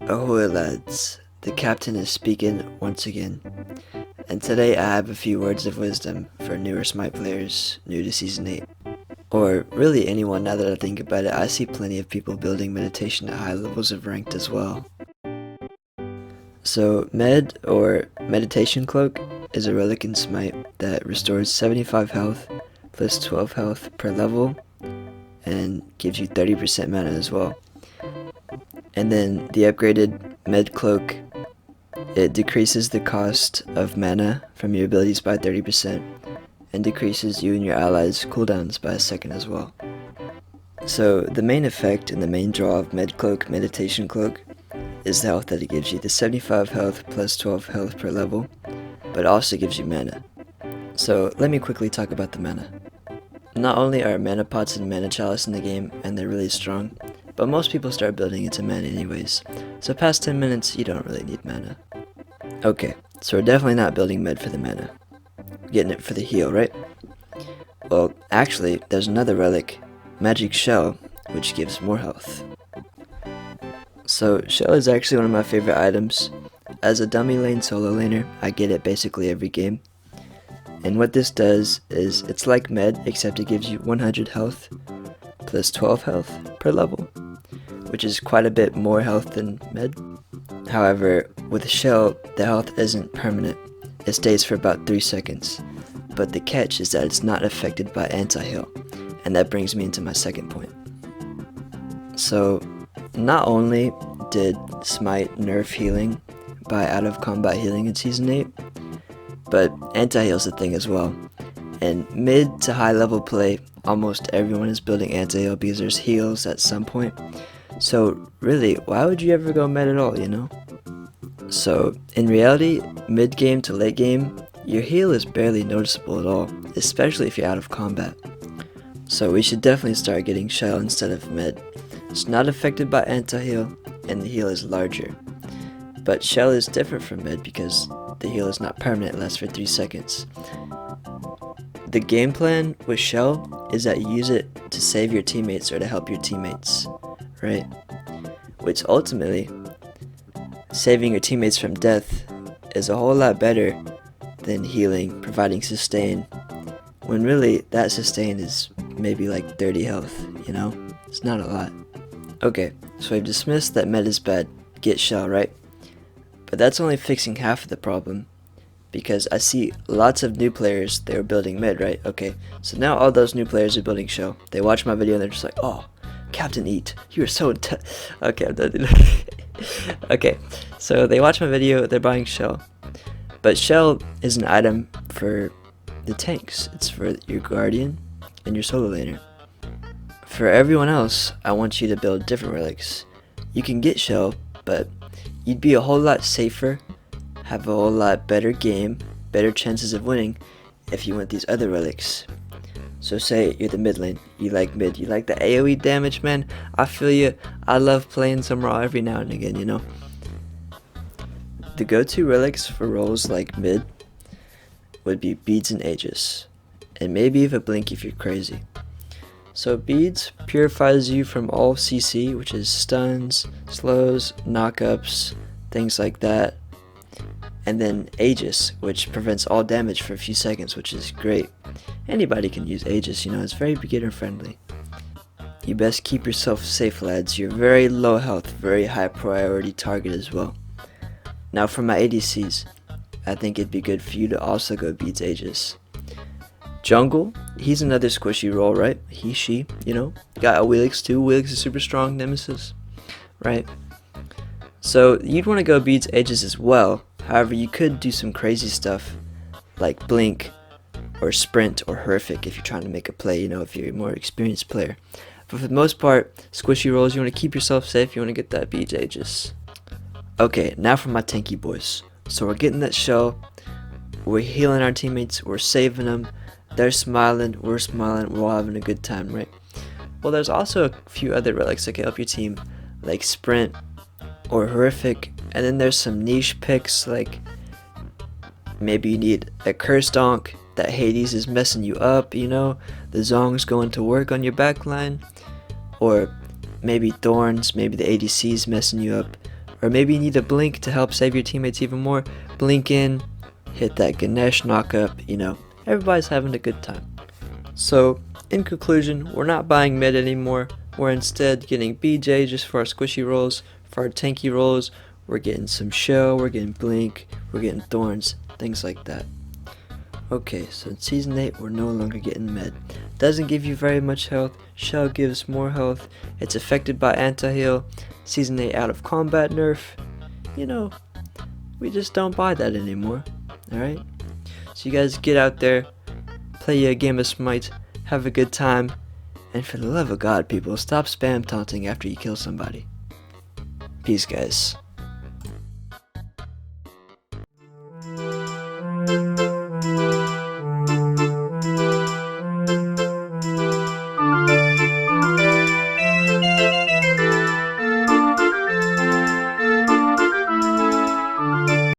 Ahoy lads, the captain is speaking once again, and today I have a few words of wisdom for newer Smite players new to Season 8. Or really anyone. Now that I think about it, I see plenty of people building meditation at high levels of ranked as well. So Med, or Mediation Cloak, is a relic in Smite that restores 75 health plus 12 health per level and gives you 30% mana as well. And then the upgraded Med Cloak, it decreases the cost of mana from your abilities by 30% and decreases you and your allies' cooldowns by a second as well. So the main effect and the main draw of Med Cloak, Meditation Cloak, is the health that it gives you, the 75 health plus 12 health per level, but also gives you mana. So let me quickly talk about the mana. Not only are mana pots and mana chalice in the game, and they're really strong, but most people start building into mana anyways, so past 10 minutes you don't really need mana. Okay, so we're definitely not building med for the mana. We're getting it for the heal, right? Well, actually, there's another relic, Magic Shell, which gives more health. So Shell is actually one of my favorite items. As a dummy lane solo laner, I get it basically every game. And what this does is, it's like med, except it gives you 100 health plus 12 health per level, which is quite a bit more health than med. However, with Shell, the health isn't permanent. It stays for about 3 seconds. But the catch is that it's not affected by anti-heal, and that brings me into my second point. So, not only did Smite nerf healing by out of combat healing in Season 8, but anti-heal's a thing as well. And mid to high level play, almost everyone is building anti-heal because there's heals at some point. So really, why would you ever go med at all, you know? So in reality, mid game to late game, your heal is barely noticeable at all, especially if you're out of combat. So we should definitely start getting Shell instead of med. It's not affected by anti-heal, and the heal is larger. But Shell is different from med because the heal is not permanent, it lasts for 3 seconds. The game plan with Shell is that you use it to save your teammates or to help your teammates, right? Which ultimately, saving your teammates from death is a whole lot better than healing, providing sustain, when really that sustain is maybe like 30 health, you know? It's not a lot. Okay, so I've dismissed that med is bad, get Shell, right? But that's only fixing half of the problem, because I see lots of new players, they were building mid, right? Okay, so now all those new players are building Shell. They watch my video and they're just like, oh, Captain Eat, you are so okay, I'm done. Okay, so they watch my video, they're buying Shell. But Shell is an item for the tanks. It's for your Guardian and your solo laner. For everyone else, I want you to build different relics. You can get Shell, but you'd be a whole lot safer, have a whole lot better game, better chances of winning if you went these other relics. So say you're the mid lane, you like mid, you like the AoE damage, man, I feel you. I love playing some raw every now and again, you know. The go-to relics for roles like mid would be beads and Aegis, and maybe even blink if you're crazy. So beads purifies you from all CC, which is stuns, slows, knockups, things like that. And then Aegis, which prevents all damage for a few seconds, which is great. Anybody can use Aegis, you know, it's very beginner friendly. You best keep yourself safe, lads. You're very low health, very high priority target as well. Now for my ADCs, I think it'd be good for you to also go beads Aegis. Jungle, he's another squishy role, right? He, she, you know. Got a relics too. Relics is super strong, Nemesis, right? So you'd want to go beads Aegis as well. However, you could do some crazy stuff like blink or sprint or horrific if you're trying to make a play, you know, if you're a more experienced player. But for the most part, squishy rolls, you want to keep yourself safe, you want to get that beads Aegis. Okay, now for my tanky boys. So we're getting that Shell, we're healing our teammates, we're saving them, they're smiling, we're all having a good time, right? Well, there's also a few other relics that can help your team, like sprint or horrific, and then there's some niche picks, like maybe you need a curse donk that Hades is messing you up, you know, the Zong's going to work on your backline, or maybe thorns, maybe the ADC's messing you up, or maybe you need a blink to help save your teammates even more. Blink in, hit that Ganesh knockup, everybody's having a good time. So, in conclusion, we're not buying mid anymore. We're instead getting BJ just for our squishy rolls. For our tanky rolls, we're getting some shell, we're getting blink, we're getting thorns, things like that. Okay, so in Season 8, we're no longer getting med. Doesn't give you very much health. Shell gives more health. It's affected by anti-heal. Season 8 out of combat nerf. We just don't buy that anymore. Alright? So you guys get out there, play a game of Smite, have a good time, and for the love of God, people, stop spam taunting after you kill somebody. Peace, guys.